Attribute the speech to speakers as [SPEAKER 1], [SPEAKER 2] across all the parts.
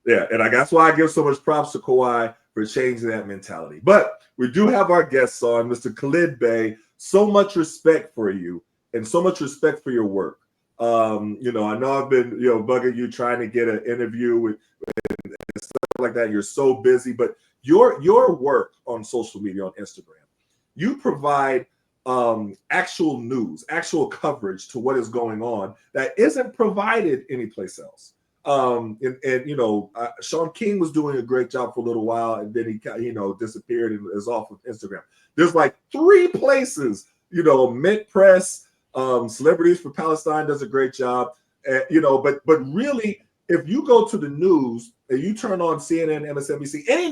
[SPEAKER 1] Yeah, and that's why I give so much props to Kawhi for changing that mentality. But we do have our guests on, Mr. Khaled Bey. So much respect for you and so much respect for your work. You know, I know I've been, bugging you trying to get an interview with and stuff like that. You're so busy, but your work on social media, on Instagram, you provide actual news, actual coverage to what is going on that isn't provided anyplace else. Sean King was doing a great job for a little while, and then he disappeared and is off of Instagram. There's like 3 places, Mint Press, Celebrities for Palestine does a great job, but really, if you go to the news and you turn on CNN, MSNBC, any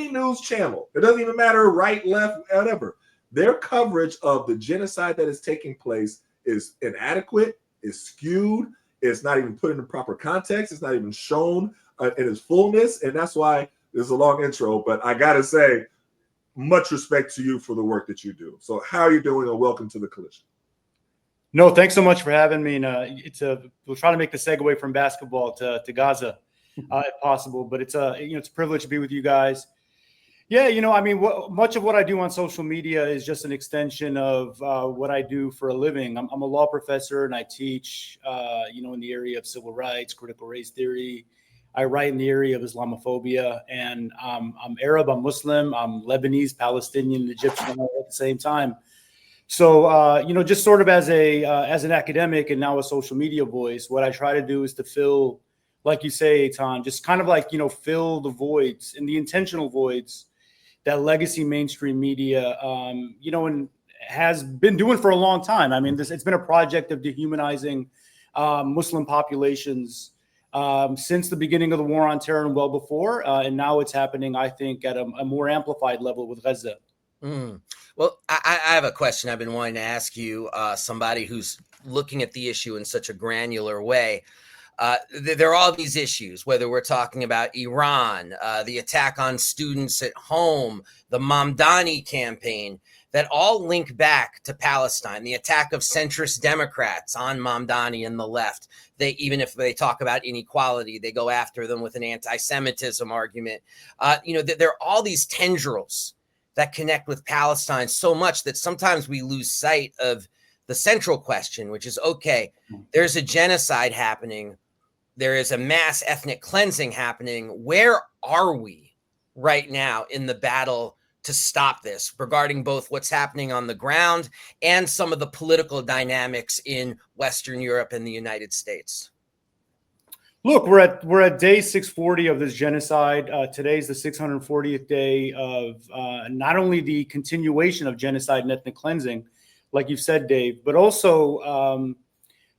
[SPEAKER 1] news channel, it doesn't even matter right, left, whatever, their coverage of the genocide that is taking place is inadequate, is skewed. It's not even put in the proper context. It's not even shown in its fullness. And that's why there's a long intro. But I got to say, much respect to you for the work that you do. So how are you doing? And welcome to the Collision.
[SPEAKER 2] No, thanks so much for having me. And we'll try to make the segue from basketball to Gaza if possible. But it's a privilege to be with you guys. Yeah, much of what I do on social media is just an extension of what I do for a living. I'm a law professor and I teach, in the area of civil rights, critical race theory. I write in the area of Islamophobia, and I'm Arab, I'm Muslim, I'm Lebanese, Palestinian, Egyptian all at the same time. So, just sort of as an academic and now a social media voice, what I try to do is to fill, like you say, Etan, just kind of like, fill the voids and the intentional voids that legacy mainstream media, and has been doing for a long time. I mean, it's been a project of dehumanizing Muslim populations since the beginning of the war on terror and well before. And now it's happening, I think, at a more amplified level with Gaza.
[SPEAKER 3] Well, I have a question I've been wanting to ask you, somebody who's looking at the issue in such a granular way. There are all these issues, whether we're talking about Iran, the attack on students at home, the Mamdani campaign, that all link back to Palestine, the attack of centrist Democrats on Mamdani and the left. Even if they talk about inequality, they go after them with an anti-Semitism argument. There are all these tendrils that connect with Palestine so much that sometimes we lose sight of the central question, which is, okay, there's a genocide happening. There is a mass ethnic cleansing happening. Where are we right now in the battle to stop this, regarding both what's happening on the ground and some of the political dynamics in Western Europe and the United States?
[SPEAKER 2] Look, we're at day 640 of this genocide. Today's the 640th day of not only the continuation of genocide and ethnic cleansing, like you've said, Dave, but also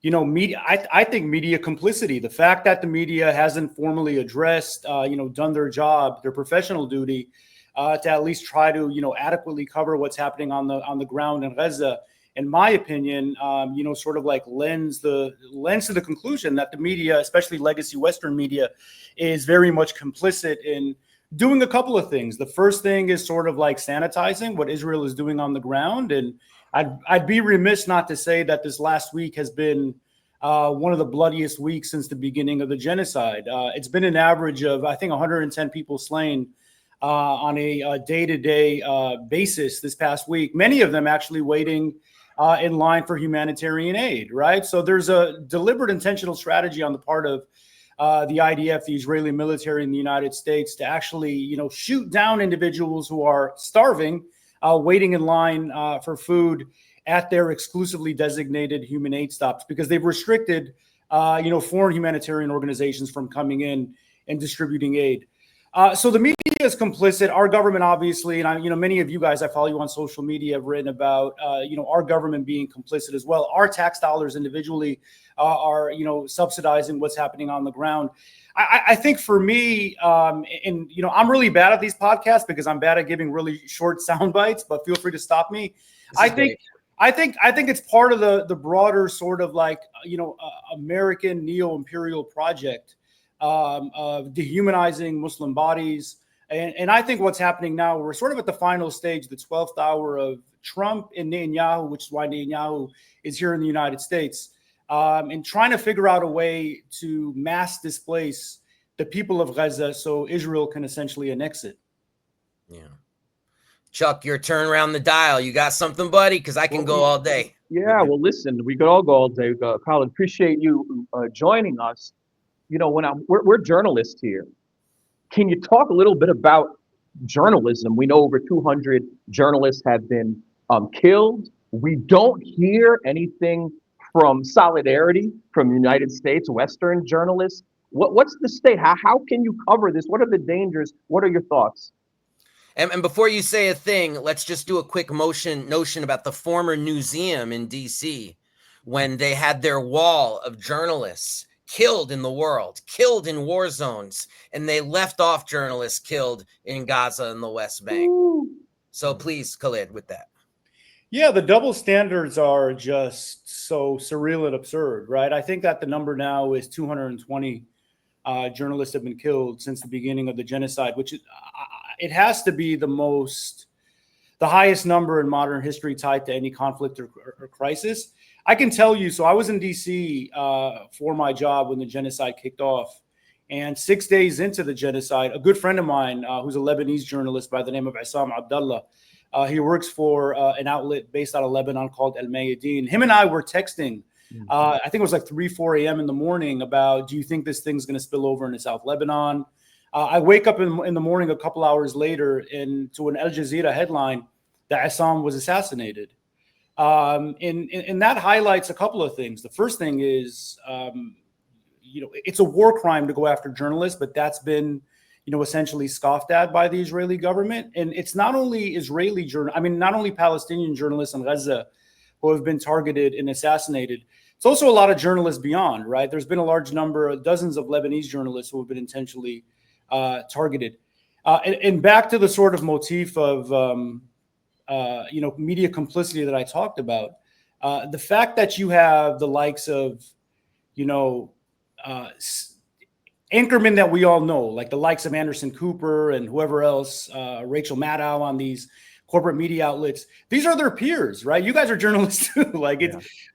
[SPEAKER 2] media. I think media complicity. The fact that the media hasn't formally addressed, done their job, their professional duty, to at least try to, adequately cover what's happening on the ground in Gaza, in my opinion, sort of like lends to the conclusion that the media, especially legacy Western media, is very much complicit in doing a couple of things. The first thing is sort of like sanitizing what Israel is doing on the ground. And I'd be remiss not to say that this last week has been one of the bloodiest weeks since the beginning of the genocide. It's been an average of, I think, 110 people slain on a day-to-day basis this past week, many of them actually waiting in line for humanitarian aid, right? So there's a deliberate intentional strategy on the part of the IDF, the Israeli military in the United States, to actually, shoot down individuals who are starving, waiting in line for food at their exclusively designated human aid stops, because they've restricted, foreign humanitarian organizations from coming in and distributing aid. So the media is complicit. Our government, obviously, and many of you guys, I follow you on social media, have written about, our government being complicit as well. Our tax dollars individually are subsidizing what's happening on the ground. I think for me, I'm really bad at these podcasts because I'm bad at giving really short sound bites, but feel free to stop me. I think it's part of the broader sort of like, American neo-imperial project of dehumanizing Muslim bodies. And I think what's happening now, we're sort of at the final stage, the 12th hour of Trump and Netanyahu, which is why Netanyahu is here in the United States, and trying to figure out a way to mass displace the people of Gaza so Israel can essentially annex it.
[SPEAKER 3] Yeah. Chuck, your turn around the dial. You got something, buddy? Because I can go all day.
[SPEAKER 4] Yeah, well, listen, we could all go all day. Khaled, appreciate you joining us. You know, we're journalists here. Can you talk a little bit about journalism? We know over 200 journalists have been killed. We don't hear anything from solidarity from the United States, Western journalists. What's the state? How can you cover this? What are the dangers? What are your thoughts?
[SPEAKER 3] And before you say a thing, let's just do a quick notion about the former museum in DC, when they had their wall of journalists killed in the world, killed in war zones, and they left off journalists killed in Gaza and the West Bank. Ooh. So please, Khaled, with that.
[SPEAKER 2] Yeah, the double standards are just so surreal and absurd, right? I think that the number now is 220 journalists have been killed since the beginning of the genocide, which is, it has to be the highest number in modern history tied to any conflict or crisis. I can tell you, so I was in DC for my job when the genocide kicked off. And 6 days into the genocide, a good friend of mine who's a Lebanese journalist by the name of Issam Abdallah, he works for an outlet based out of Lebanon called El Mayadeen. Him and I were texting, I think it was like 3, 4 a.m. in the morning about, do you think this thing's going to spill over into South Lebanon? I wake up in the morning a couple hours later to an Al Jazeera headline that Issam was assassinated. And that highlights a couple of things. The first thing is, it's a war crime to go after journalists, but that's been, essentially scoffed at by the Israeli government. And it's not only not only Palestinian journalists in Gaza who have been targeted and assassinated. It's also a lot of journalists beyond, right? There's been a large number, dozens of Lebanese journalists who have been intentionally targeted. And back to the sort of motif of, media complicity that I talked about, the fact that you have the likes of, anchormen that we all know, like the likes of Anderson Cooper and whoever else, Rachel Maddow on these corporate media outlets. These are their peers, right? You guys are journalists too.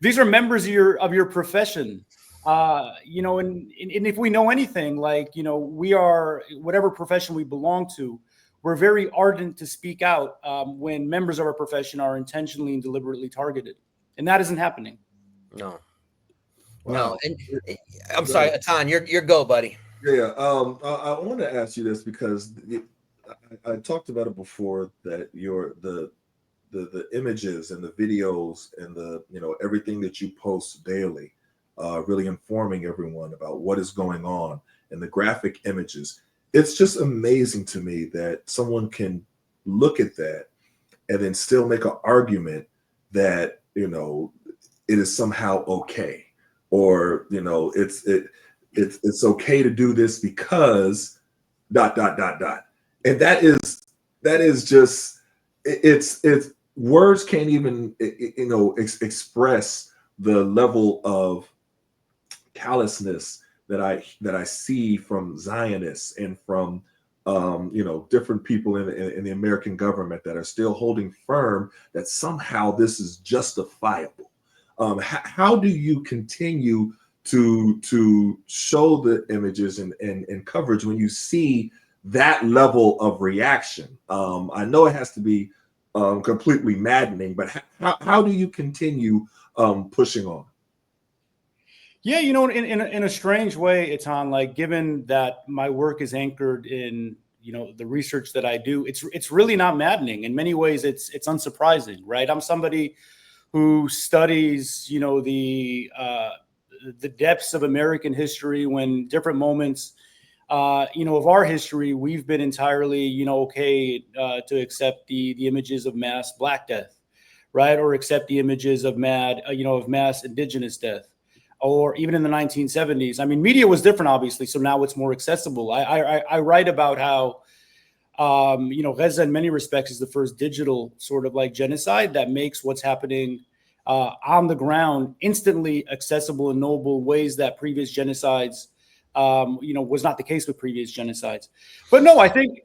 [SPEAKER 2] These are members of your profession. And if we know anything, we are, whatever profession we belong to, we're very ardent to speak out when members of our profession are intentionally and deliberately targeted. And that isn't happening.
[SPEAKER 3] No. Wow. No. And I'm sorry, Etan, your go, buddy.
[SPEAKER 1] Yeah. I want to ask you this because I talked about it before, that the images and the videos and the, everything that you post daily, really informing everyone about what is going on, and the graphic images. It's just amazing to me that someone can look at that and then still make an argument that, it is somehow okay, or, it's okay to do this because ... And that is just, it's words can't even, express the level of callousness that I see from Zionists and from different people in the American government that are still holding firm that somehow this is justifiable. How do you continue to show the images and coverage when you see that level of reaction? I know it has to be completely maddening, but how do you continue pushing on?
[SPEAKER 2] Yeah, in a strange way, Etan, given that my work is anchored in, the research that I do, it's really not maddening. In many ways, it's unsurprising, right? I'm somebody who studies, the depths of American history, when different moments, of our history, we've been entirely, okay to accept the images of mass Black death, right? Or accept the images of mass Indigenous death. Or even in the 1970s. I mean, media was different, obviously, so now it's more accessible. I write about how, Gaza in many respects is the first digital sort of genocide that makes what's happening on the ground instantly accessible and knowable, ways that previous genocides, was not the case with previous genocides. But no, I think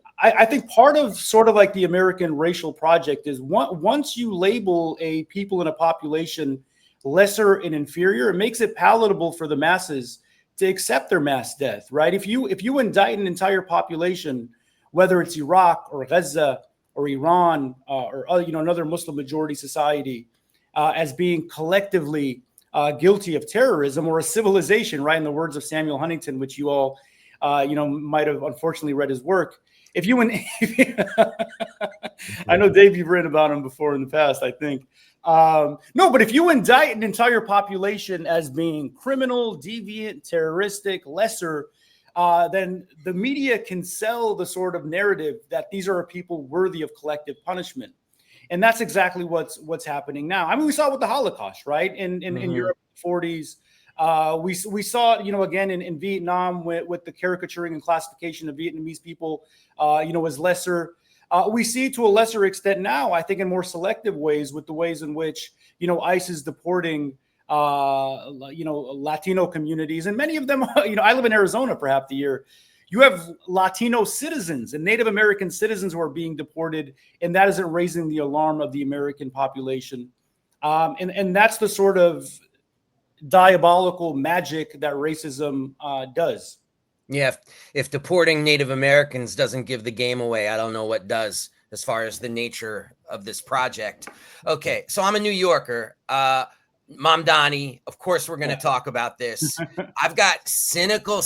[SPEAKER 2] part of sort of the American racial project is once you label a people in a population lesser and inferior, it makes it palatable for the masses to accept their mass death, right? If you indict an entire population, whether it's Iraq or Gaza or Iran or another Muslim majority society, as being collectively guilty of terrorism or a civilization, right? In the words of Samuel Huntington, which you all might have unfortunately read his work. I know Dave, you've written about him before in the past, I think. No, but if you indict an entire population as being criminal, deviant, terroristic, lesser, then the media can sell the sort of narrative that these are people worthy of collective punishment. And that's exactly what's happening now. I mean, we saw it with the Holocaust, right? In Europe in the 40s. We saw it, again in Vietnam with the caricaturing and classification of Vietnamese people, as lesser. We see to a lesser extent now, I think in more selective ways, with the ways in which, ICE is deporting, Latino communities. And many of them, I live in Arizona for half the year. You have Latino citizens and Native American citizens who are being deported, and that isn't raising the alarm of the American population. And that's the sort of diabolical magic that racism does.
[SPEAKER 3] Yeah, if deporting Native Americans doesn't give the game away, I don't know what does as far as the nature of this project. Okay, so I'm a New Yorker. Mamdani, of course, we're going to talk about this. I've got cynical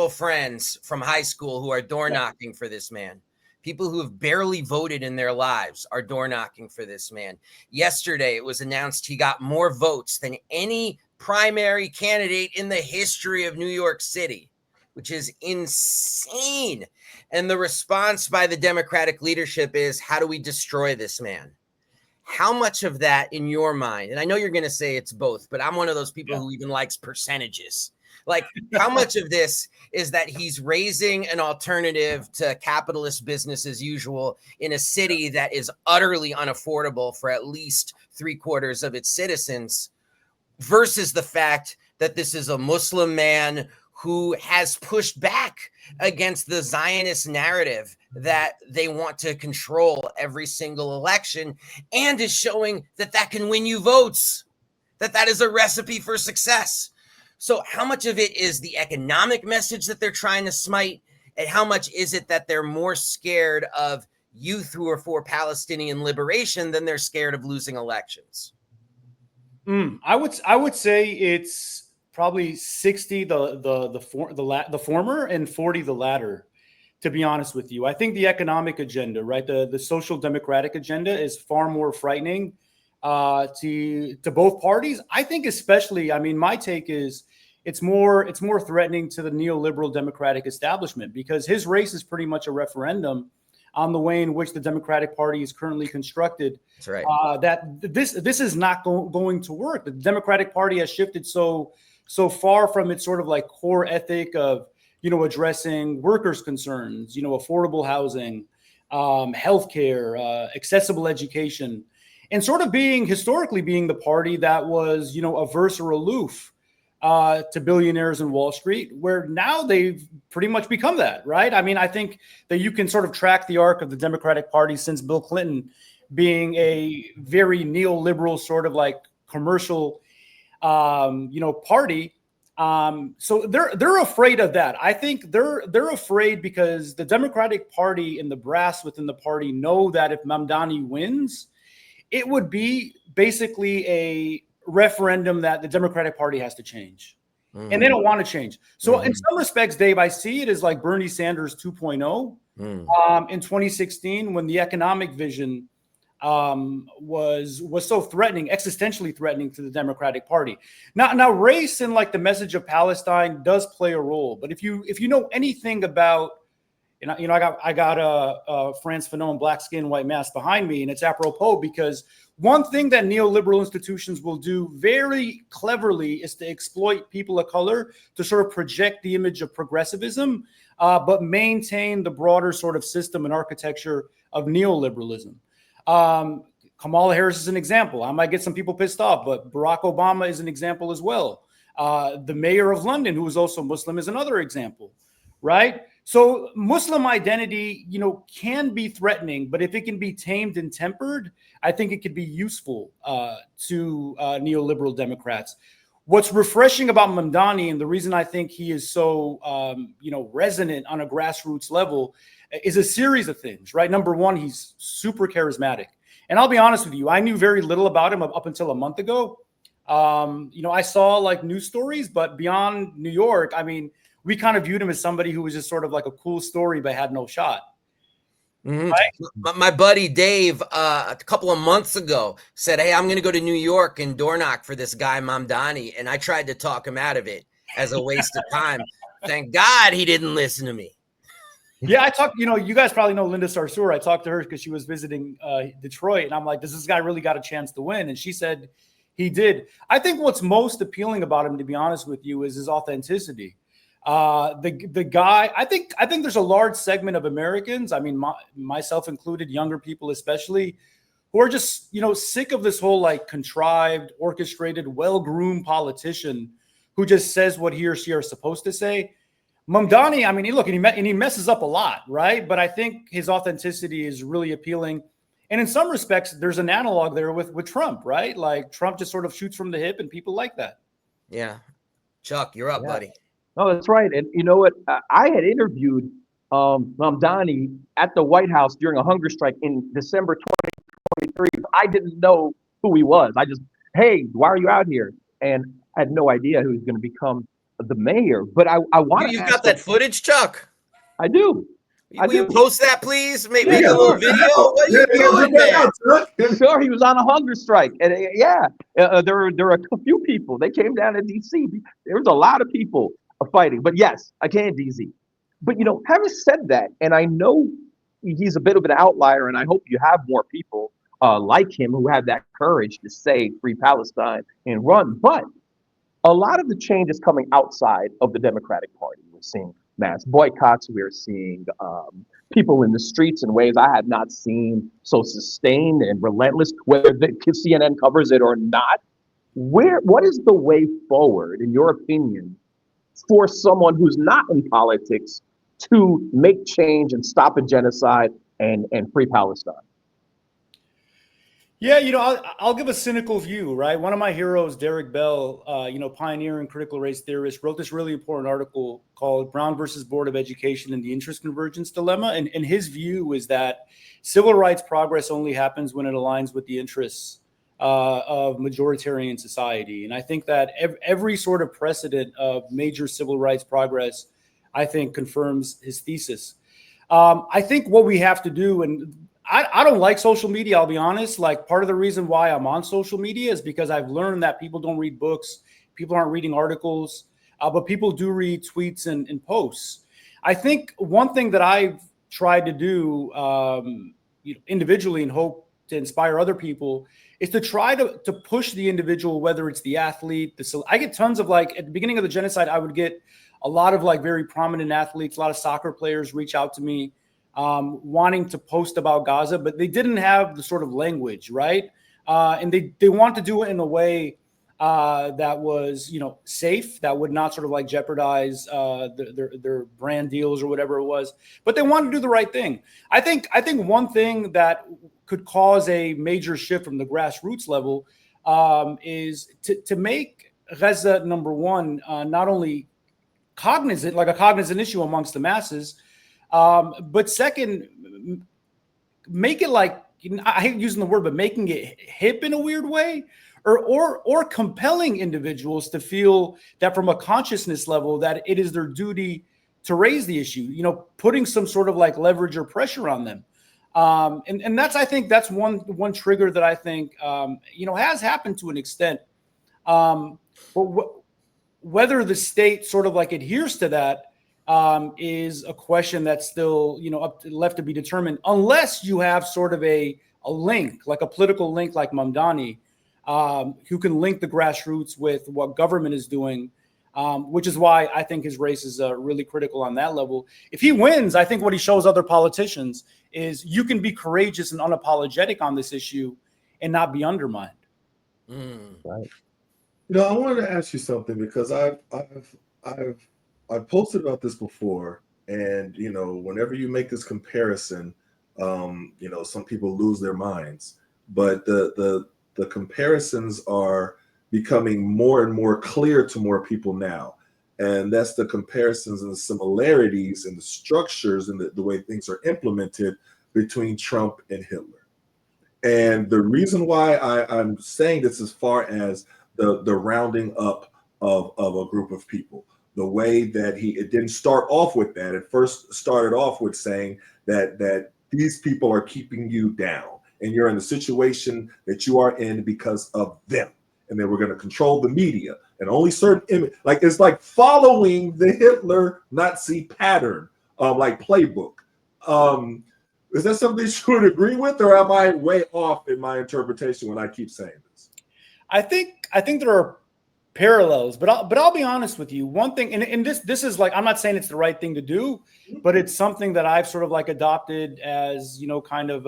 [SPEAKER 3] friends from high school who are door knocking for this man. People who have barely voted in their lives are door knocking for this man. Yesterday, it was announced he got more votes than any primary candidate in the history of New York City, which is insane. And the response by the Democratic leadership is, how do we destroy this man? How much of that in your mind, and I know you're going to say it's both, but I'm one of those people who even likes percentages. Like, how much of this is that he's raising an alternative to capitalist business as usual in a city that is utterly unaffordable for at least 3/4 of its citizens, versus the fact that this is a Muslim man who has pushed back against the Zionist narrative that they want to control every single election, and is showing that that can win you votes, that is a recipe for success. So how much of it is the economic message that they're trying to smite, and how much is it that they're more scared of youth who are for Palestinian liberation than they're scared of losing elections?
[SPEAKER 2] I would say it's probably 60 the former and 40 the latter, to be honest with you. I think the economic agenda, right, the social democratic agenda is far more frightening to both parties. I think especially, I mean, my take is it's more threatening to the neoliberal democratic establishment, because his race is pretty much a referendum on the way in which the Democratic Party is currently constructed.
[SPEAKER 3] That's right.
[SPEAKER 2] That this is not going to work. The Democratic Party has shifted so far from its sort of like core ethic of, addressing workers' concerns, affordable housing, healthcare, accessible education, and sort of historically being the party that was, averse or aloof to billionaires in Wall Street, where now they've pretty much become that, right? I mean, I think that you can sort of track the arc of the Democratic Party since Bill Clinton being a very neoliberal sort of like commercial, party. So they're afraid of that. I think they're afraid because the Democratic Party and the brass within the party know that if Mamdani wins, it would be basically a referendum that the Democratic Party has to change. And they don't want to change. So in some respects, Dave, I see it as like Bernie Sanders 2.0 in 2016, when the economic vision was so threatening, existentially threatening to the Democratic Party. Now race and like the message of Palestine does play a role. But if you know anything about, I got a Frantz Fanon black skin, white mask behind me, and it's apropos because one thing that neoliberal institutions will do very cleverly is to exploit people of color to sort of project the image of progressivism, but maintain the broader sort of system and architecture of neoliberalism. Kamala Harris is an example. I might get some people pissed off, but Barack Obama is an example as well. The mayor of London, who is also Muslim, is another example, right? So Muslim identity, can be threatening, but if it can be tamed and tempered, I think it could be useful to neoliberal Democrats. What's refreshing about Mamdani, and the reason I think he is so, resonant on a grassroots level, is a series of things, right? Number one, he's super charismatic. And I'll be honest with you, I knew very little about him up until a month ago. I saw like news stories, but beyond New York, I mean, we kind of viewed him as somebody who was just sort of like a cool story, but had no shot.
[SPEAKER 3] Mm-hmm. Right? My buddy Dave, a couple of months ago, said, "Hey, I'm going to go to New York and door knock for this guy Mamdani," and I tried to talk him out of it as a waste of time. Thank God he didn't listen to me.
[SPEAKER 2] Yeah, I talked. You guys probably know Linda Sarsour. I talked to her because she was visiting Detroit, and I'm like, "Does this guy really got a chance to win?" And she said he did. I think what's most appealing about him, to be honest with you, is his authenticity. The guy, I think there's a large segment of Americans, I mean, myself included, younger people especially, who are just, sick of this whole like contrived, orchestrated, well-groomed politician who just says what he or she are supposed to say. Mamdani, I mean, look, and he messes up a lot, right? But I think his authenticity is really appealing. And in some respects, there's an analog there with Trump, right? Like Trump just sort of shoots from the hip and people like that.
[SPEAKER 3] Yeah. Chuck, you're up, buddy.
[SPEAKER 4] No, that's right. And you know what? I had interviewed Mamdani at the White House during a hunger strike in December 2023. I didn't know who he was. I just, hey, why are you out here? And I had no idea who was going to become the mayor. But I want to.
[SPEAKER 3] You've got that footage, Chuck?
[SPEAKER 4] I do.
[SPEAKER 3] Will you post that, please? Make a little video. What are you doing, man?
[SPEAKER 4] Sure, he was on a hunger strike, and there were a few people. They came down to D.C. There was a lot of people fighting, but yes, I can DZ. But having said that, and I know he's a bit of an outlier, and I hope you have more people like him who have that courage to say free Palestine and run. But a lot of the change is coming outside of the Democratic Party. We're seeing mass boycotts. We're seeing people in the streets in ways I have not seen so sustained and relentless, whether CNN covers it or not. What is the way forward, in your opinion, for someone who's not in politics to make change and stop a genocide and free Palestine?
[SPEAKER 2] Yeah, I'll give a cynical view, right? One of my heroes, Derek Bell, pioneer and critical race theorist, wrote this really important article called Brown versus Board of Education and the Interest Convergence Dilemma. And his view is that civil rights progress only happens when it aligns with the interests of majoritarian society. And I think that every sort of precedent of major civil rights progress, I think, confirms his thesis. I think what we have to do, and I don't like social media, I'll be honest. Like, part of the reason why I'm on social media is because I've learned that people don't read books, people aren't reading articles, but people do read tweets and posts. I think one thing that I've tried to do individually and hope to inspire other people is to try to push the individual, whether it's the athlete. I get tons of, like, at the beginning of the genocide, I would get a lot of like very prominent athletes, a lot of soccer players reach out to me wanting to post about Gaza, but they didn't have the sort of language, right? And they want to do it in a way that was, safe, that would not sort of like jeopardize their brand deals or whatever it was, but they want to do the right thing. I think one thing that could cause a major shift from the grassroots level is to make Gaza, number one, not only cognizant, like a cognizant issue amongst the masses, but second, make it like, I hate using the word, but making it hip in a weird way, or compelling individuals to feel that from a consciousness level that it is their duty to raise the issue, putting some sort of like leverage or pressure on them. And that's, I think that's one trigger that I think, has happened to an extent. But whether the state sort of like adheres to that is a question that's still, left to be determined, unless you have sort of a link, like a political link like Mamdani, who can link the grassroots with what government is doing, which is why I think his race is really critical on that level. If he wins, I think what he shows other politicians is you can be courageous and unapologetic on this issue and not be undermined.
[SPEAKER 4] Right.
[SPEAKER 1] I wanted to ask you something, because I've posted about this before, and whenever you make this comparison, some people lose their minds. But the comparisons are becoming more and more clear to more people now. And that's the comparisons and the similarities and the structures and the way things are implemented between Trump and Hitler. And the reason why I'm saying this as far as the rounding up of a group of people, the way that it didn't start off with that. It first started off with saying that these people are keeping you down and you're in the situation that you are in because of them. And they were going to control the media and only certain image, like it's like following the Hitler Nazi pattern, like playbook. Is that something you would agree with, or am I way off in my interpretation when I keep saying this?
[SPEAKER 2] I think there are parallels, but I'll be honest with you. One thing, and this is like, I'm not saying it's the right thing to do, but it's something that I've sort of like adopted as, you know, kind of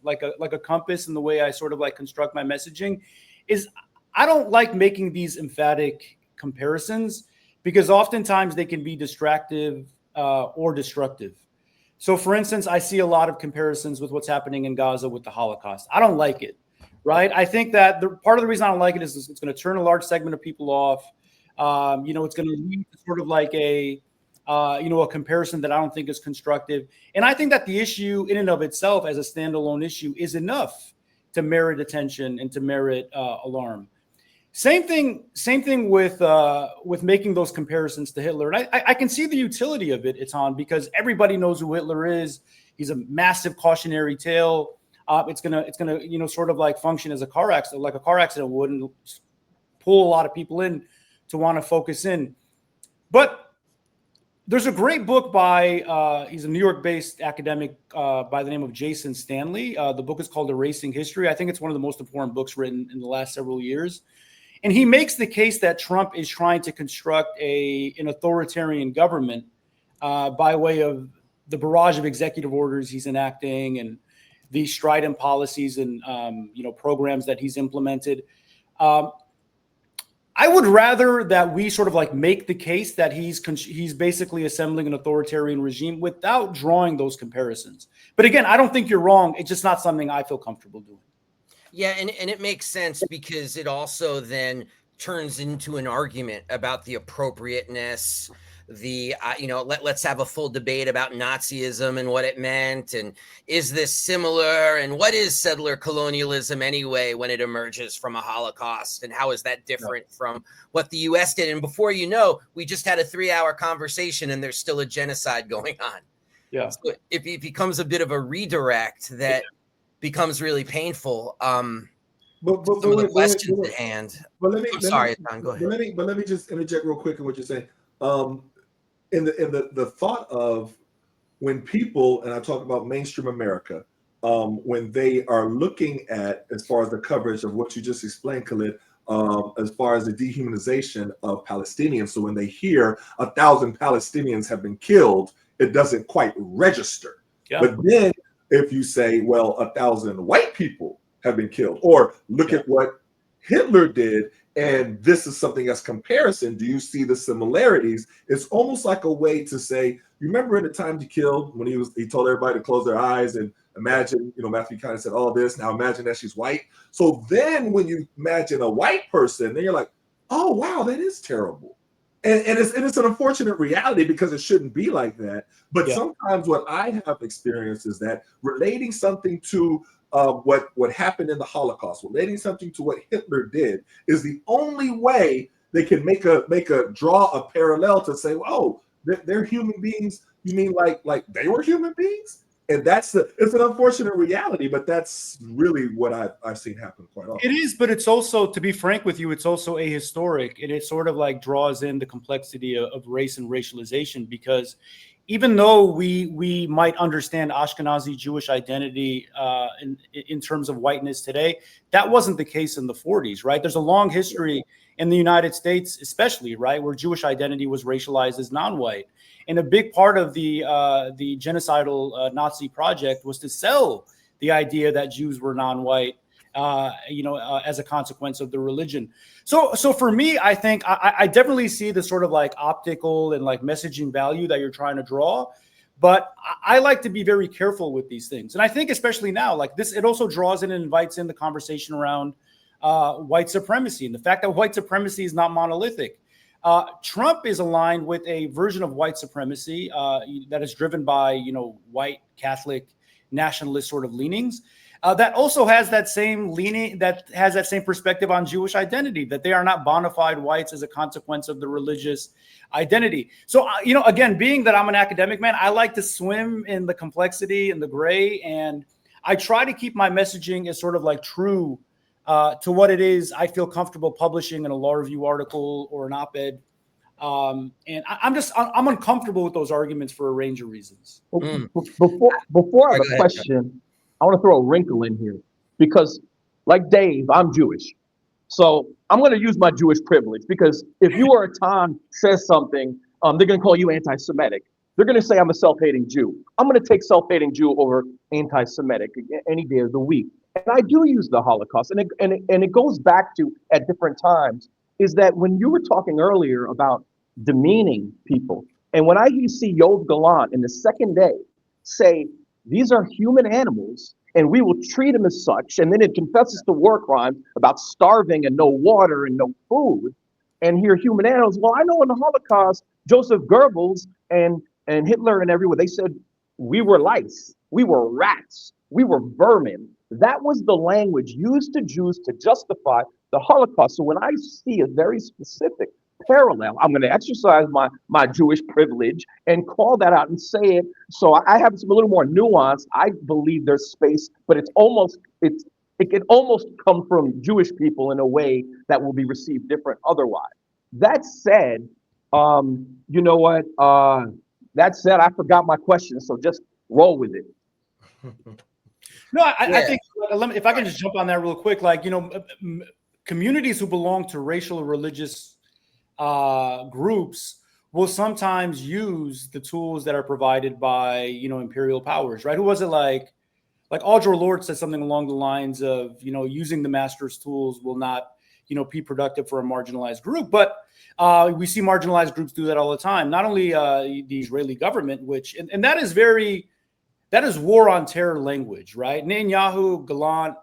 [SPEAKER 2] like a compass in the way I sort of like construct my messaging. Is I don't like making these emphatic comparisons because oftentimes they can be distractive or destructive. So, for instance, I see a lot of comparisons with what's happening in Gaza with the Holocaust. I don't like it, right? I think that part of the reason I don't like it is it's going to turn a large segment of people off. You know, it's going to lead to sort of like a comparison that I don't think is constructive. And I think that the issue in and of itself as a standalone issue is enough to merit attention and to merit alarm. Same thing with making those comparisons to Hitler. And I can see the utility of it, Etan, because everybody knows who Hitler is. He's a massive cautionary tale. It's gonna you know, sort of like function as a car accident, like a car accident would, and pull a lot of people in to want to focus in. But there's a great book by he's a New York-based academic by the name of Jason Stanley. The book is called Erasing History. I think it's one of the most important books written in the last several years. And he makes the case that Trump is trying to construct an authoritarian government by way of the barrage of executive orders he's enacting and the strident policies and programs that he's implemented. I would rather that we sort of like make the case that he's basically assembling an authoritarian regime without drawing those comparisons. But again, I don't think you're wrong. It's just not something I feel comfortable doing.
[SPEAKER 3] Yeah, and it makes sense because it also then turns into an argument about the appropriateness, the let's have a full debate about Nazism and what it meant, and is this similar, and what is settler colonialism anyway when it emerges from a Holocaust, and how is that different from what the U.S. did? And before you know, we just had a 3-hour conversation and there's still a genocide going on.
[SPEAKER 2] Yeah,
[SPEAKER 3] so it becomes a bit of a redirect that becomes really painful. But the questions at hand. But sorry, Etan, go ahead.
[SPEAKER 1] Let me just interject real quick in what you're saying. In the thought of when people, and I talk about mainstream America, when they are looking at, as far as the coverage of what you just explained, Khaled, as far as the dehumanization of Palestinians. So when they hear 1,000 Palestinians have been killed, it doesn't quite register. Yeah. But then if you say, well, 1,000 white people have been killed, or look at what Hitler did, and this is something as comparison, do you see the similarities? It's almost like a way to say, you remember in the time he killed when he told everybody to close their eyes and imagine, Matthew kind of said all this, now imagine that she's white. So then when you imagine a white person, then you're like, oh, wow, that is terrible. And it's an unfortunate reality because it shouldn't be like that. But sometimes what I have experienced is that relating something to what happened in the Holocaust, relating something to what Hitler did, is the only way they can make a draw a parallel to say, oh, they're human beings. You mean like they were human beings? And it's an unfortunate reality, but that's really what I've seen happen quite often.
[SPEAKER 2] It is, but it's also, to be frank with you, it's also ahistoric, and it sort of like draws in the complexity of race and racialization, because even though we might understand Ashkenazi Jewish identity in terms of whiteness today, that wasn't the case in the 40s, right? There's a long history in the United States, especially, right, where Jewish identity was racialized as non-white. And a big part of the genocidal Nazi project was to sell the idea that Jews were non-white, as a consequence of the religion. So for me, I think I definitely see the sort of like optical and like messaging value that you're trying to draw, but I like to be very careful with these things. And I think especially now, like this, it also draws in and invites in the conversation around white supremacy and the fact that white supremacy is not monolithic. Trump is aligned with a version of white supremacy that is driven by, white Catholic nationalist sort of leanings. That also has that same leaning, that has that same perspective on Jewish identity, that they are not bona fide whites as a consequence of the religious identity. So, again, being that I'm an academic, man, I like to swim in the complexity and the gray. And I try to keep my messaging as sort of like true to what it is I feel comfortable publishing in a law review article or an op-ed. And I'm uncomfortable with those arguments for a range of reasons.
[SPEAKER 4] Before I have a question, I want to throw a wrinkle in here because, like Dave, I'm Jewish. So I'm going to use my Jewish privilege because if you or Etan says something, they're going to call you anti-Semitic. They're going to say I'm a self-hating Jew. I'm going to take self-hating Jew over anti-Semitic any day of the week. And I do use the Holocaust. And it goes back to, at different times, is that when you were talking earlier about demeaning people, and when I see Yoav Gallant in the second day say, these are human animals, and we will treat them as such. And then it confesses to war crimes about starving and no water and no food. And here, human animals. Well, I know in the Holocaust, Joseph Goebbels and Hitler and everyone, they said we were lice, we were rats, we were vermin. That was the language used to Jews to justify the Holocaust. So when I see a very specific parallel, I'm going to exercise my Jewish privilege and call that out and say it. So I have a little more nuance. I believe there's space, but it can almost come from Jewish people in a way that will be received different otherwise. That said, you know what? That said, I forgot my question, so just roll with it.
[SPEAKER 2] No, I think if I can just jump on that real quick, communities who belong to racial or religious groups will sometimes use the tools that are provided by, imperial powers, right? Who was it like Audre Lorde said something along the lines of, using the master's tools will not, be productive for a marginalized group. But we see marginalized groups do that all the time. Not only the Israeli government, and that is war on terror language, right? Netanyahu, Gallant,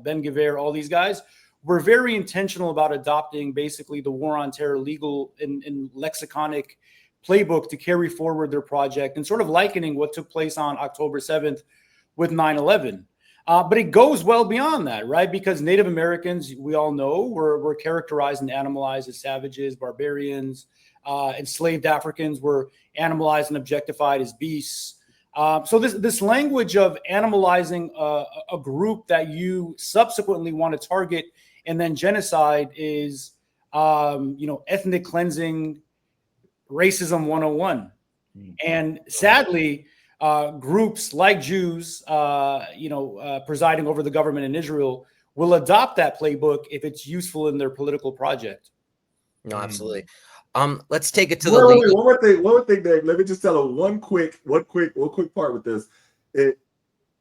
[SPEAKER 2] Ben Gvir, all these guys were very intentional about adopting basically the war on terror legal and lexiconic playbook to carry forward their project and sort of likening what took place on October 7th with 9/11. But it goes well beyond that, right? Because Native Americans, we all know, were characterized and animalized as savages, barbarians. Enslaved Africans were animalized and objectified as beasts. So this language of animalizing a group that you subsequently want to target and then genocide is, ethnic cleansing, racism 101. And sadly, groups like Jews, presiding over the government in Israel will adopt that playbook if it's useful in their political project.
[SPEAKER 3] No, absolutely. Let's take it to
[SPEAKER 1] one more thing, Dave. Let me just tell one quick part with this.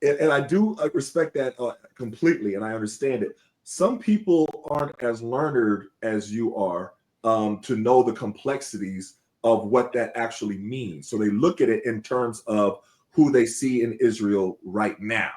[SPEAKER 1] And I do respect that completely, and I understand it. Some people aren't as learned as you are to know the complexities of what that actually means. So they look at it in terms of who they see in Israel right now,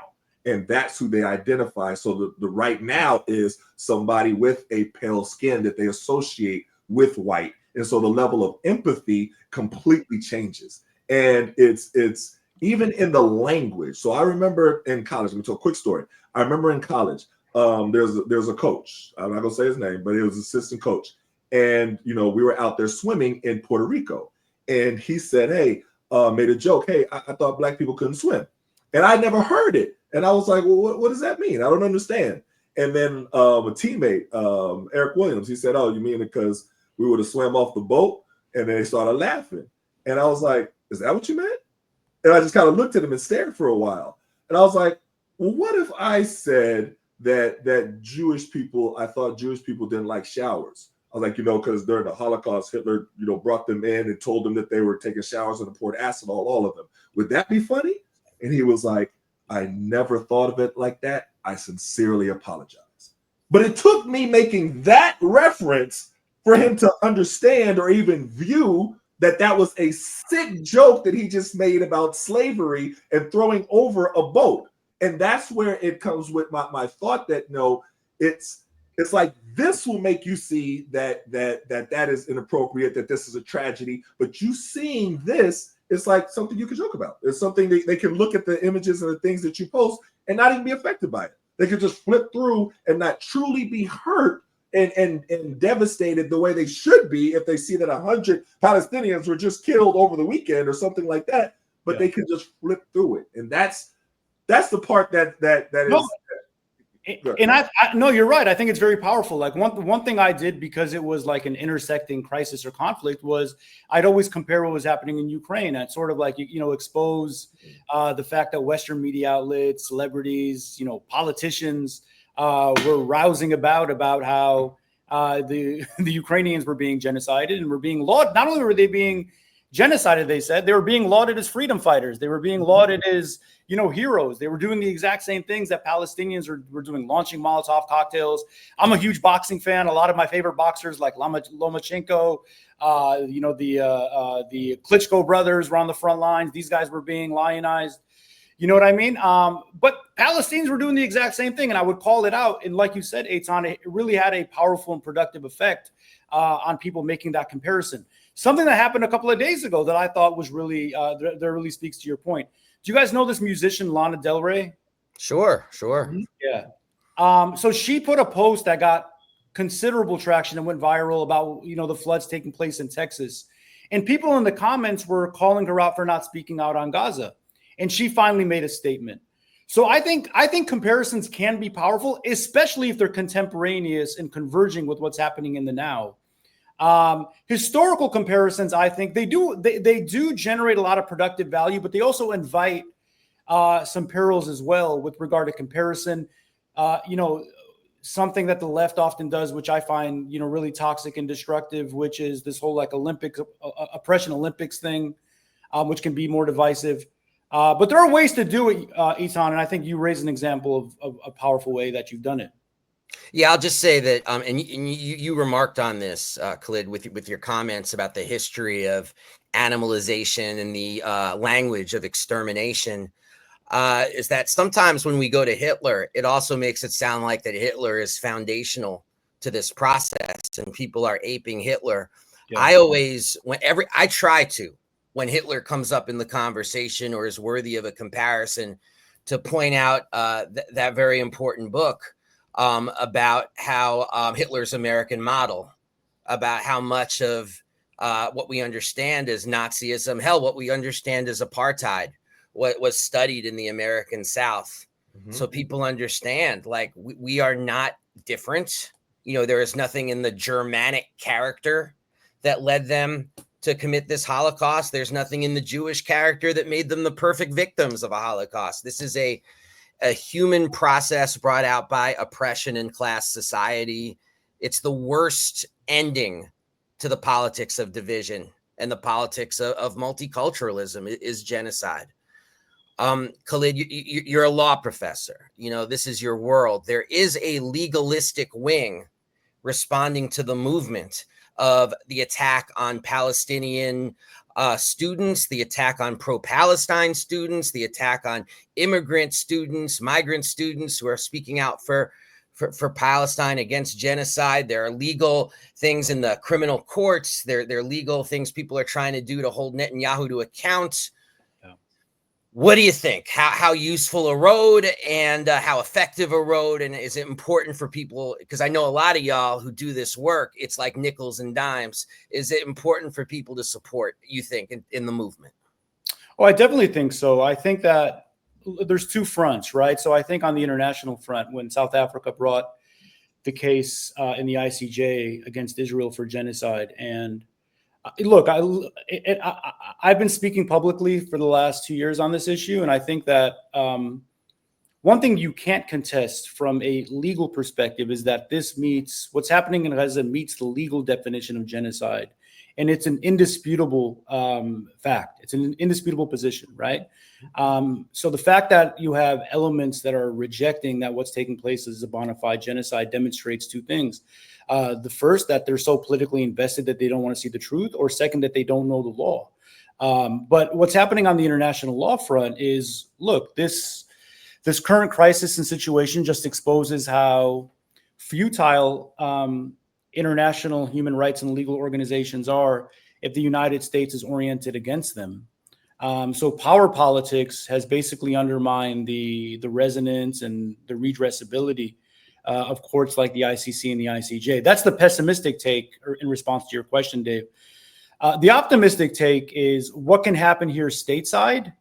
[SPEAKER 1] and that's who they identify. So the right now is somebody with a pale skin that they associate with white. And so the level of empathy completely changes. And it's even in the language. So I remember in college, let me tell a quick story. I remember in college, there's a coach. I'm not gonna say his name, but it was an assistant coach. And we were out there swimming in Puerto Rico. And he said, hey, made a joke, hey, I thought black people couldn't swim. And I never heard it. And I was like, well, what does that mean? I don't understand. And then a teammate, Eric Williams, he said, oh, you mean because we would have swam off the boat? And then they started laughing. And I was like, is that what you meant? And I just kind of looked at him and stared for a while. And I was like, well, what if I said that Jewish people, I thought Jewish people didn't like showers? I was like, because during the Holocaust, Hitler, brought them in and told them that they were taking showers and poured acid on all of them. Would that be funny? And he was like, I never thought of it like that. I sincerely apologize. But it took me making that reference for him to understand or even view that was a sick joke that he just made about slavery and throwing over a boat. And that's where it comes with my thought that, It's like this will make you see that is inappropriate, that this is a tragedy. But you seeing this, it's like something you can joke about. It's something they can look at the images and the things that you post and not even be affected by it. They could just flip through and not truly be hurt and devastated the way they should be if they see that 100 Palestinians were just killed over the weekend or something like that. But they could just flip through it, and that's the part that is.
[SPEAKER 2] And I no, you're right. I think it's very powerful. Like one thing I did, because it was like an intersecting crisis or conflict, was I'd always compare what was happening in Ukraine. I'd sort of like, expose the fact that Western media outlets, celebrities, politicians were rousing about how the Ukrainians were being genocided and were being lauded. Not only were they being genocided, they said, they were being lauded as freedom fighters. They were being lauded as heroes. They were doing the exact same things that Palestinians were doing, launching Molotov cocktails. I'm a huge boxing fan. A lot of my favorite boxers, like Lomachenko, the Klitschko brothers, were on the front lines. These guys were being lionized. You know what I mean? But Palestinians were doing the exact same thing, and I would call it out. And like you said, Etan, it really had a powerful and productive effect on people making that comparison. Something that happened a couple of days ago that I thought was really that really speaks to your point. Do you guys know this musician Lana Del Rey?
[SPEAKER 3] Sure.
[SPEAKER 2] Yeah. So she put a post that got considerable traction and went viral about the floods taking place in Texas, and people in the comments were calling her out for not speaking out on Gaza, and she finally made a statement. So I think comparisons can be powerful, especially if they're contemporaneous and converging with what's happening in the now. Historical comparisons, I think they do generate a lot of productive value, but they also invite some perils as well with regard to comparison. Something that the left often does, which I find really toxic and destructive, which is this whole like oppression Olympics thing, which can be more divisive. But there are ways to do it, Etan, and I think you raised an example of a powerful way that you've done it.
[SPEAKER 3] Yeah, I'll just say that, and you remarked on this, Khaled, with your comments about the history of animalization and the language of extermination, is that sometimes when we go to Hitler, it also makes it sound like that Hitler is foundational to this process and people are aping Hitler. Yeah. I try to, when Hitler comes up in the conversation or is worthy of a comparison, to point out that very important book about how Hitler's American model, about how much of what we understand as Nazism, what we understand as apartheid, what was studied in the American South. Mm-hmm. So people understand, like, we are not different. There is nothing in the Germanic character that led them to commit this Holocaust. There's nothing in the Jewish character that made them the perfect victims of a Holocaust. This is a human process brought out by oppression and class society. It's the worst ending to the politics of division and the politics of multiculturalism is genocide. Khaled, you're a law professor. This is your world. There is a legalistic wing responding to the movement of the attack on Palestinian students, the attack on pro-Palestine students, the attack on immigrant students, migrant students who are speaking out for Palestine against genocide. There are legal things in the criminal courts. There are legal things people are trying to do to hold Netanyahu to account. Yeah. What do you think? How useful a road and how effective a road? And is it important for people? Because I know a lot of y'all who do this work, it's like nickels and dimes. Is it important for people to support, you think, in the movement?
[SPEAKER 2] Oh, I definitely think so. I think that there's two fronts, right? So I think on the international front, when South Africa brought the case in the ICJ against Israel for genocide, and look, I've been speaking publicly for the last 2 years on this issue, and I think that one thing you can't contest from a legal perspective is that what's happening in Gaza meets the legal definition of genocide, and it's an indisputable fact. It's an indisputable position, right? So the fact that you have elements that are rejecting that what's taking place is a bona fide genocide demonstrates two things. The first, that they're so politically invested that they don't want to see the truth, or second, that they don't know the law. But what's happening on the international law front is, look, this current crisis and situation just exposes how futile international human rights and legal organizations are if the United States is oriented against them. So power politics has basically undermined the resonance and the redressability of courts like the ICC and the ICJ. That's the pessimistic take in response to your question, Dave. The optimistic take is what can happen here stateside,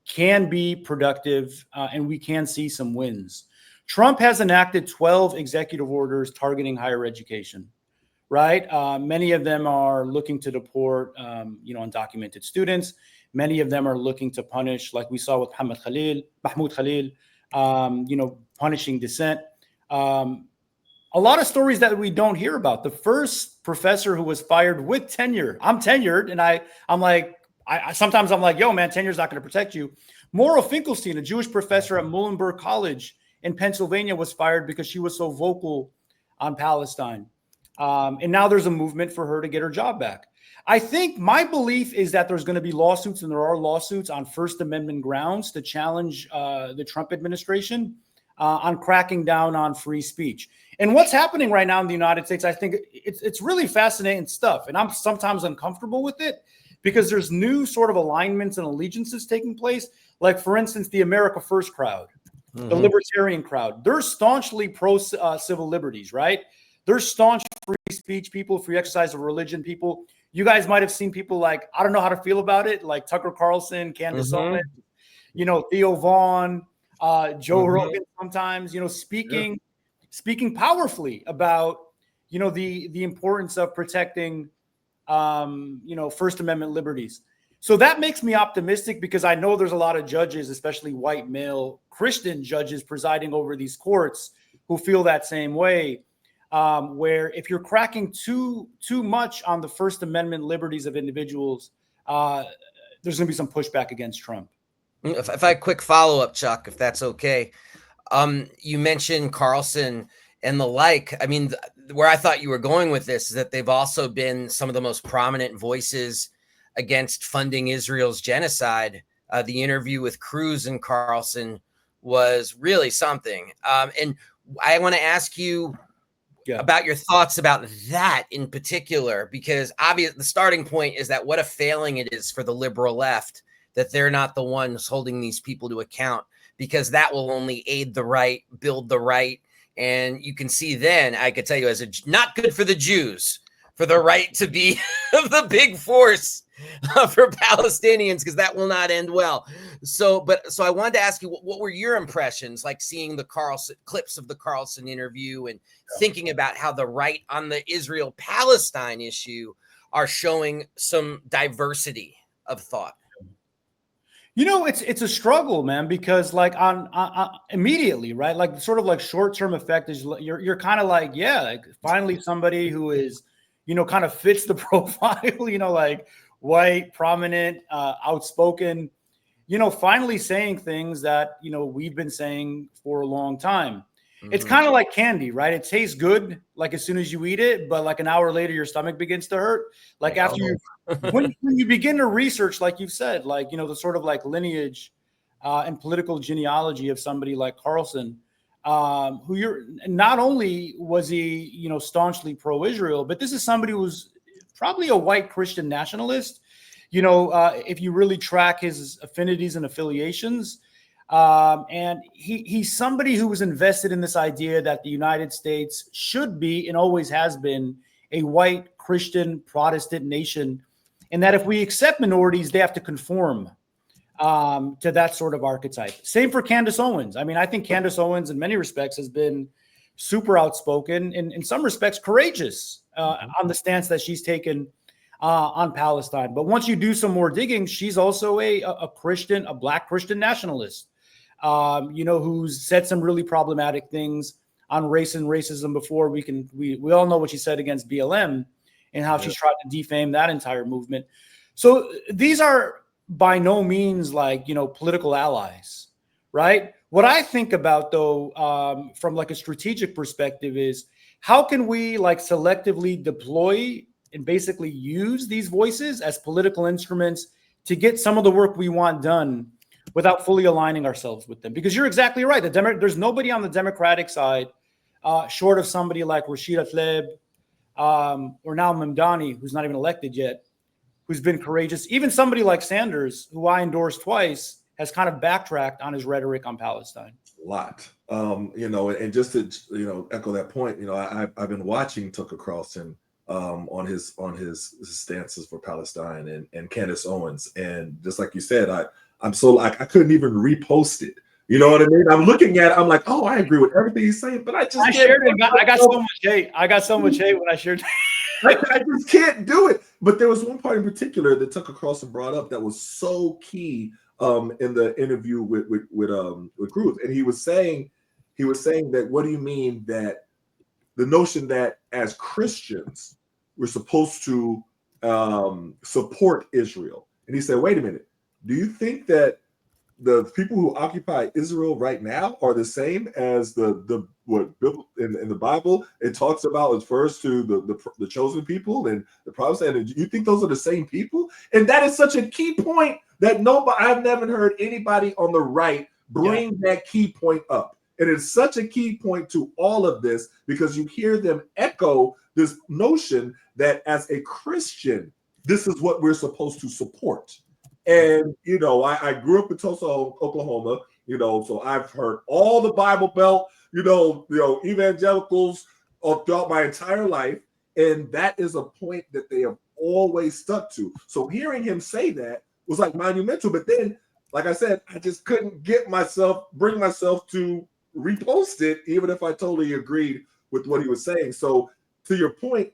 [SPEAKER 2] can be productive, and we can see some wins. Trump has enacted 12 executive orders targeting higher education, right? Many of them are looking to deport, undocumented students. Many of them are looking to punish, like we saw with Mahmoud Khalil, punishing dissent. A lot of stories that we don't hear about. The first professor who was fired with tenure. I'm tenured, and I'm like, sometimes I'm like, yo, man, tenure's not going to protect you. Maura Finkelstein, a Jewish professor at Muhlenberg College in Pennsylvania, was fired because she was so vocal on Palestine. And now there's a movement for her to get her job back. I think my belief is that there's going to be lawsuits, and there are lawsuits on First Amendment grounds to challenge the Trump administration on cracking down on free speech. And what's happening right now in the United States, I think it's really fascinating stuff. And I'm sometimes uncomfortable with it because there's new sort of alignments and allegiances taking place. Like, for instance, the America First crowd, the libertarian crowd, they're staunchly pro-civil liberties, right? They're staunch free speech people, free exercise of religion people. You guys might have seen people like, I don't know how to feel about it, like Tucker Carlson, Candace Owens, Theo Vaughn, Joe Rogan sometimes, speaking powerfully about, the importance of protecting, First Amendment liberties. So that makes me optimistic because I know there's a lot of judges, especially white male Christian judges presiding over these courts who feel that same way, where if you're cracking too much on the First Amendment liberties of individuals, there's going to be some pushback against Trump.
[SPEAKER 3] If I quick follow up, Chuck, if that's okay. You mentioned Carlson and the like. I mean, where I thought you were going with this is that they've also been some of the most prominent voices against funding Israel's genocide. The interview with Cruz and Carlson was really something. And I want to ask you about your thoughts about that in particular, because obviously the starting point is that what a failing it is for the liberal left that they're not the ones holding these people to account, because that will only aid the right, build the right. And you can see then, I could tell you, as not good for the Jews, for the right to be the big force for Palestinians, because that will not end well. So I wanted to ask you, what were your impressions, like seeing the clips of the Carlson interview and thinking about how the right on the Israel-Palestine issue are showing some diversity of thought?
[SPEAKER 2] It's a struggle, man, because like on immediately, right? Like sort of like short-term effect is you're kind of like, like finally somebody who is, kind of fits the profile, like white, prominent, outspoken, finally saying things that, we've been saying for a long time. It's kind of like candy, right? It tastes good, like as soon as you eat it, but like an hour later, your stomach begins to hurt. Like after when you begin to research, like you've said, like, the sort of like lineage and political genealogy of somebody like Carlson, who not only was he, staunchly pro-Israel, but this is somebody who's probably a white Christian nationalist. If you really track his affinities and affiliations, and he's somebody who was invested in this idea that the United States should be and always has been a white Christian Protestant nation, and that if we accept minorities, they have to conform to that sort of archetype. Same for Candace Owens. I mean, I think Candace Owens in many respects has been super outspoken and in some respects courageous on the stance that she's taken on Palestine. But once you do some more digging, she's also a Christian, a Black Christian nationalist, who's said some really problematic things on race and racism before. We all know what she said against BLM and how she's tried to defame that entire movement. So these are by no means like, political allies, right? What I think about though, from like a strategic perspective is how can we like selectively deploy and basically use these voices as political instruments to get some of the work we want done without fully aligning ourselves with them. Because you're exactly right. There's nobody on the Democratic side, short of somebody like Rashida Tlaib, or now Mamdani, who's not even elected yet, who's been courageous. Even somebody like Sanders, who I endorsed twice, has kind of backtracked on his rhetoric on Palestine.
[SPEAKER 1] A lot, and just to echo that point, I've been watching Tucker Carlson on his stances for Palestine and Candace Owens, and just like you said, I'm so like I couldn't even repost it. You know what I mean? I'm looking at it, I'm like, oh, I agree with everything he's saying, but I
[SPEAKER 2] shared it. I got so much hate. I got so much hate when I shared.
[SPEAKER 1] I just can't do it. But there was one part in particular that Tucker Carlson brought up that was so key in the interview with Cruz, and he was saying that, what do you mean that the notion that as Christians we're supposed to support Israel? And he said, wait a minute, do you think that the people who occupy Israel right now are the same as the what in the Bible it talks about, it refers to the chosen people and the prophets, and you think those are the same people? And that is such a key point that I've never heard anybody on the right bring that key point up. And it's such a key point to all of this, because you hear them echo this notion that as a Christian, this is what we're supposed to support. And, I grew up in Tulsa, Oklahoma, so I've heard all the Bible Belt, evangelicals throughout my entire life. And that is a point that they have always stuck to. So hearing him say that was like monumental. But then, like I said, I just couldn't bring myself to repost it, even if I totally agreed with what he was saying. So to your point,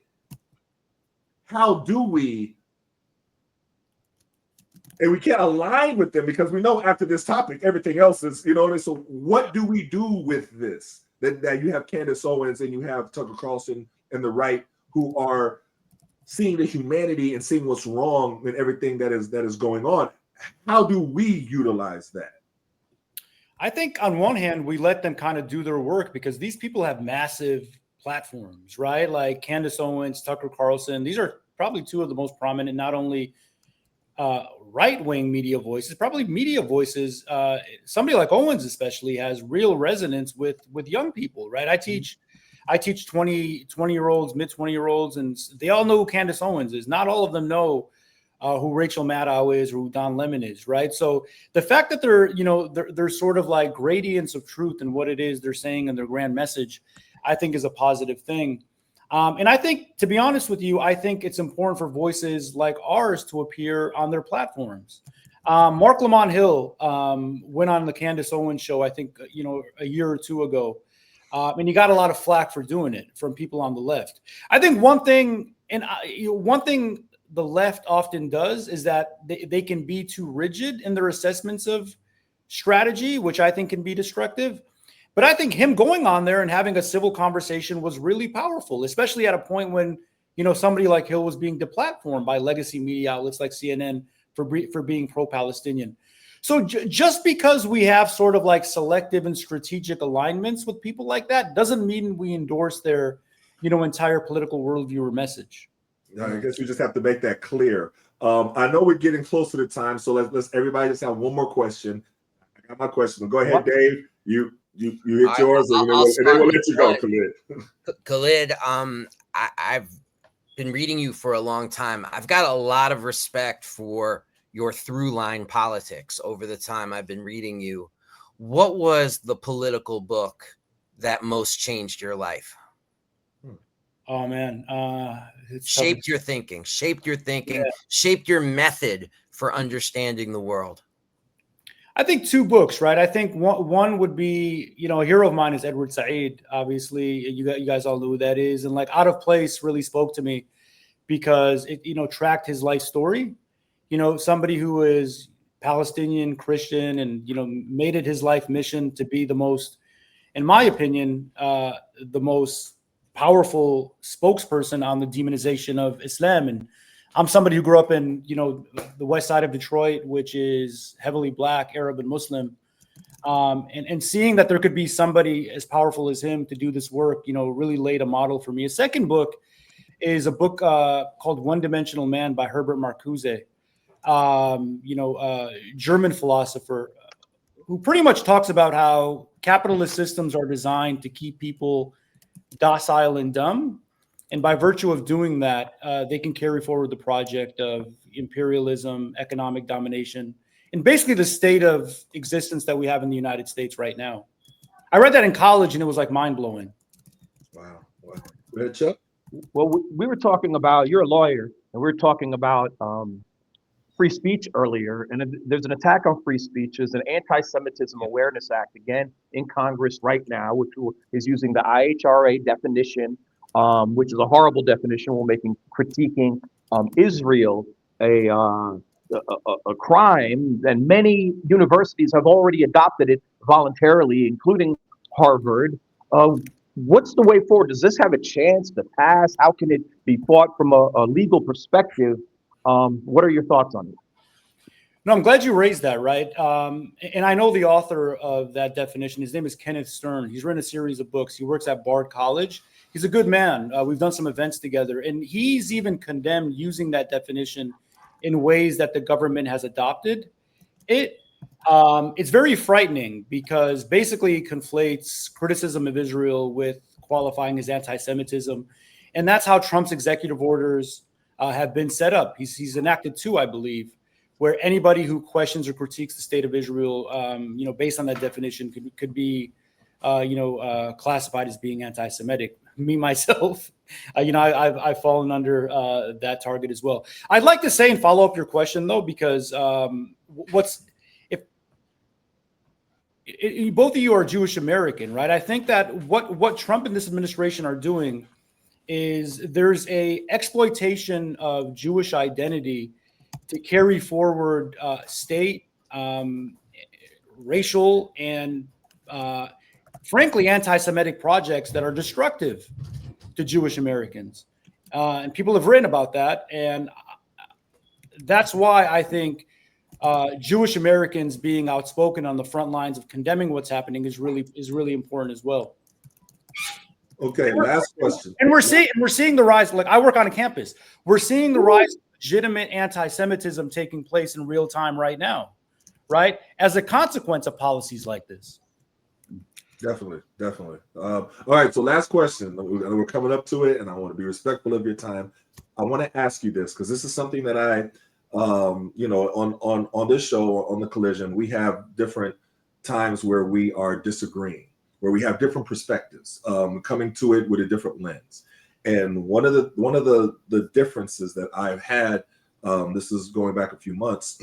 [SPEAKER 1] how do we, and we can't align with them, because we know after this topic, everything else is, so what do we do with this? That you have Candace Owens and you have Tucker Carlson and the right, who are seeing the humanity and seeing what's wrong in everything that is going on. How do we utilize that?
[SPEAKER 2] I think on one hand, we let them kind of do their work, because these people have massive platforms, right? Like Candace Owens, Tucker Carlson. These are probably two of the most prominent, not only right-wing media voices, probably media voices. Somebody like Owens especially has real resonance with young people, right? I teach 20-year-olds, mid-20-year-olds, and they all know who Candace Owens is. Not all of them know who Rachel Maddow is or who Don Lemon is, right? So the fact that they're sort of like gradients of truth in what it is they're saying and their grand message, I think is a positive thing. And I think, to be honest with you, I think it's important for voices like ours to appear on their platforms. Mark Lamont Hill went on the Candace Owens show, I think, a year or two ago. And he got a lot of flack for doing it from people on the left. I think one thing the left often does is that they can be too rigid in their assessments of strategy, which I think can be destructive. But I think him going on there and having a civil conversation was really powerful, especially at a point when, somebody like Hill was being deplatformed by legacy media outlets like CNN for being pro-Palestinian. So just because we have sort of like selective and strategic alignments with people like that doesn't mean we endorse their, entire political worldview or message.
[SPEAKER 1] I guess we just have to make that clear. I know we're getting close to the time, so let's everybody just have one more question. I got my question. Go ahead, Dave. You hit yours, and then we'll let you go, Khaled.
[SPEAKER 3] Khaled, I've been reading you for a long time. I've got a lot of respect for your through line politics over the time I've been reading you. What was the political book that most changed your life?
[SPEAKER 2] Oh man,
[SPEAKER 3] shaped your thinking, shaped your method for understanding the world.
[SPEAKER 2] I think two books, right? I think one would be, a hero of mine is Edward Said. Obviously, you guys all know who that is. And like Out of Place really spoke to me because it, tracked his life story. Somebody who is Palestinian, Christian, and, made it his life mission to be the most, in my opinion, the most powerful spokesperson on the demonization of Islam. And I'm somebody who grew up in, the west side of Detroit, which is heavily Black, Arab, and Muslim. And seeing that there could be somebody as powerful as him to do this work, really laid a model for me. A second book is a book called One Dimensional Man by Herbert Marcuse, German philosopher who pretty much talks about how capitalist systems are designed to keep people docile and dumb. And by virtue of doing that, they can carry forward the project of imperialism, economic domination, and basically the state of existence that we have in the United States right now. I read that in college, and it was like mind-blowing.
[SPEAKER 1] Wow. Go ahead, Chuck.
[SPEAKER 4] Well, we were talking about, you're a lawyer, and we were talking about free speech earlier, and there's an attack on free speech. There's an Anti-Semitism Awareness Act, again, in Congress right now, which is using the IHRA definition, which is a horrible definition. We're critiquing Israel a crime, and many universities have already adopted it voluntarily, including Harvard. What's the way forward? Does this have a chance to pass? How can it be fought from a legal perspective? What are your thoughts on it?
[SPEAKER 2] No, I'm glad you raised that, right? And I know the author of that definition. His name is Kenneth Stern. He's written a series of books. He works at Bard College. He's a good man. We've done some events together, and he's even condemned using that definition in ways that the government has adopted. It's very frightening because basically it conflates criticism of Israel with qualifying as anti-Semitism. And that's how Trump's executive orders have been set up. He's enacted 2, I believe, where anybody who questions or critiques the state of Israel, based on that definition could be, classified as being anti-Semitic. Me, myself, I've fallen under that target as well. I'd like to say and follow up your question, though, because both of you are Jewish American, right? I think that what Trump and this administration are doing is there's a exploitation of Jewish identity to carry forward state, racial, and frankly, anti-Semitic projects that are destructive to Jewish Americans. And people have written about that. And that's why I think Jewish Americans being outspoken on the front lines of condemning what's happening is really important as well.
[SPEAKER 1] Okay, last question.
[SPEAKER 2] And we're seeing the rise. Like, I work on a campus. We're seeing the rise of legitimate anti-Semitism taking place in real time right now, right? As a consequence of policies like this.
[SPEAKER 1] Definitely. All right, so last question. We're coming up to it, and I want to be respectful of your time. I want to ask you this because this is something that I, on this show, on The Collision, we have different times where we are disagreeing, where we have different perspectives, coming to it with a different lens. And one of the differences that I've had, this is going back a few months,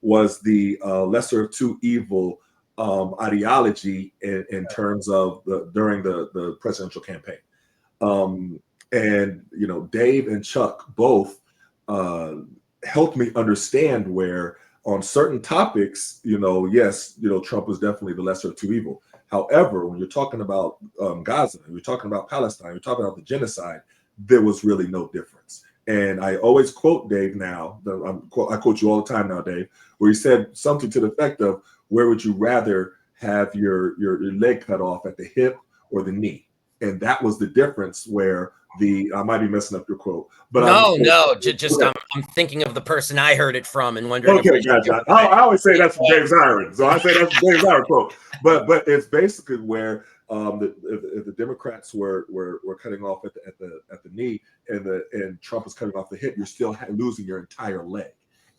[SPEAKER 1] was the lesser of two evil ideology in terms of during the presidential campaign. And Dave and Chuck both helped me understand where on certain topics, yes, Trump was definitely the lesser of two evil. However, when you're talking about Gaza, you're talking about Palestine, you're talking about the genocide, there was really no difference. And I always quote Dave now, I quote you all the time now, Dave, where he said something to the effect of, where would you rather have your leg cut off, at the hip or the knee? And that was the difference where I might be messing up your quote, but
[SPEAKER 3] I'm thinking of the person I heard it from and wondering.
[SPEAKER 1] Okay, gotcha. I always say that's from Dave Zirin, so I say that's from Dave Zirin quote. But it's basically where the Democrats were cutting off at the knee, and Trump is cutting off the hip. You're still losing your entire leg,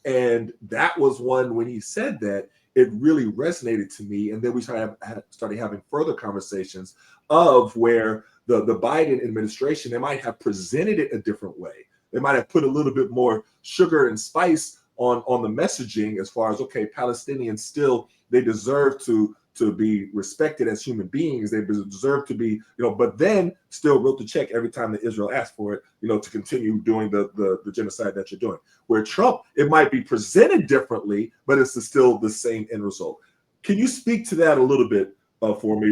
[SPEAKER 1] and that was one when he said that. It really resonated to me, and then we started having further conversations of where the Biden administration, they might have presented it a different way. They might have put a little bit more sugar and spice on the messaging as far as, okay, Palestinians still, they deserve to be respected as human beings. They deserve to be, but then still wrote the check every time that Israel asked for it, to continue doing the genocide that you're doing. Where Trump, it might be presented differently, but it's still the same end result. Can you speak to that a little bit for me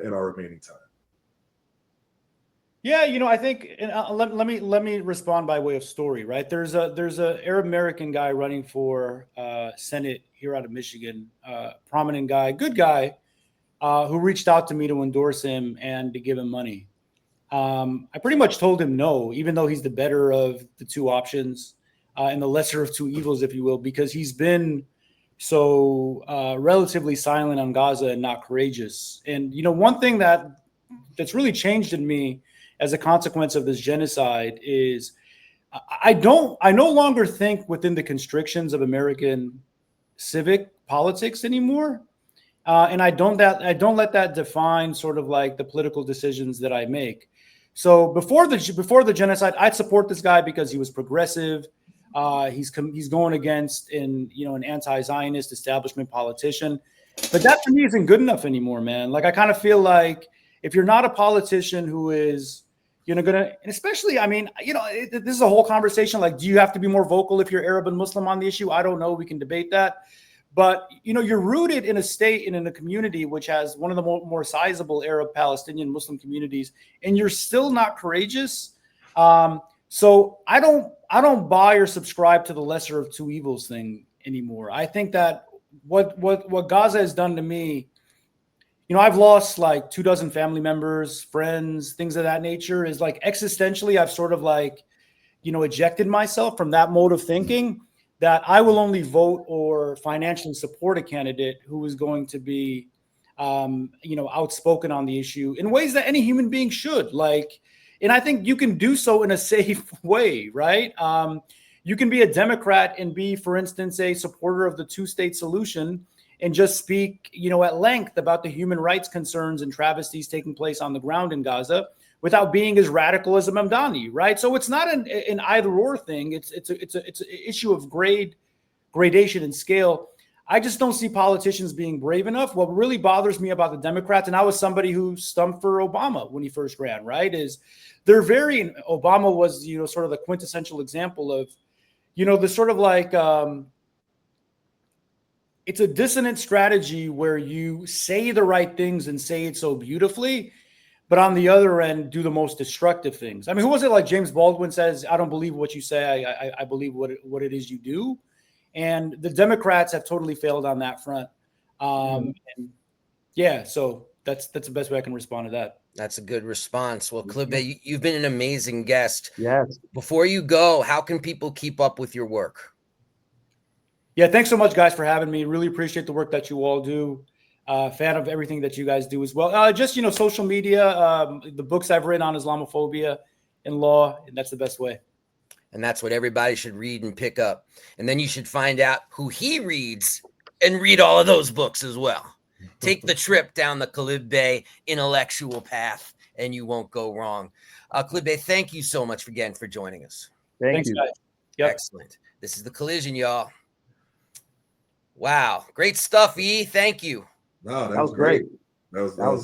[SPEAKER 1] in our remaining time?
[SPEAKER 2] Yeah, I think let me respond by way of story, right? There's a Arab American guy running for Senate here out of Michigan, prominent guy, good guy, who reached out to me to endorse him and to give him money. I pretty much told him no, even though he's the better of the two options and the lesser of two evils, if you will, because he's been so relatively silent on Gaza and not courageous. And one thing that's really changed in me as a consequence of this genocide is I no longer think within the constrictions of American civic politics anymore. And I don't let that define sort of like the political decisions that I make. So before the genocide, I'd support this guy because he was progressive. He's going against an anti-Zionist establishment politician, but that for me isn't good enough anymore, man. Like I kind of feel like if you're not a politician who is and especially, I mean, this is a whole conversation. Like, do you have to be more vocal if you're Arab and Muslim on the issue? I don't know. We can debate that. But, you're rooted in a state and in a community which has one of the more sizable Arab, Palestinian, Muslim communities, and you're still not courageous. So I don't buy or subscribe to the lesser of two evils thing anymore. I think that what Gaza has done to me, I've lost like 24 family members, friends, things of that nature, is like existentially, I've sort of like, ejected myself from that mode of thinking that I will only vote or financially support a candidate who is going to be, outspoken on the issue in ways that any human being should. Like, and I think you can do so in a safe way, right? You can be a Democrat and be, for instance, a supporter of the two-state solution and just speak, at length about the human rights concerns and travesties taking place on the ground in Gaza without being as radical as a Mamdani, right? So it's not an either-or thing. It's an issue of gradation and scale. I just don't see politicians being brave enough. What really bothers me about the Democrats, and I was somebody who stumped for Obama when he first ran, right, is Obama was, sort of the quintessential example of, the sort of like, it's a dissonant strategy where you say the right things and say it so beautifully, but on the other end, do the most destructive things. I mean, who was it? Like James Baldwin says, I don't believe what you say. I believe what it is you do. And the Democrats have totally failed on that front. And yeah, so that's the best way I can respond to that.
[SPEAKER 3] That's a good response. Well, Khaled Bey, you've been an amazing guest.
[SPEAKER 4] Yes.
[SPEAKER 3] Before you go, how can people keep up with your work?
[SPEAKER 2] Yeah, thanks so much, guys, for having me. Really appreciate the work that you all do. Fan of everything that you guys do as well. Just, social media, the books I've written on Islamophobia and law, and that's the best way.
[SPEAKER 3] And that's what everybody should read and pick up. And then you should find out who he reads and read all of those books as well. Take the trip down the Khaled Bey intellectual path, and you won't go wrong. Khaled Bey, thank you so much again for joining us.
[SPEAKER 4] Thanks, you.
[SPEAKER 2] Guys. Yep.
[SPEAKER 3] Excellent. This is The Collision, y'all. Wow. Great stuff, E. Thank you.
[SPEAKER 1] No,
[SPEAKER 4] That was great.
[SPEAKER 1] That was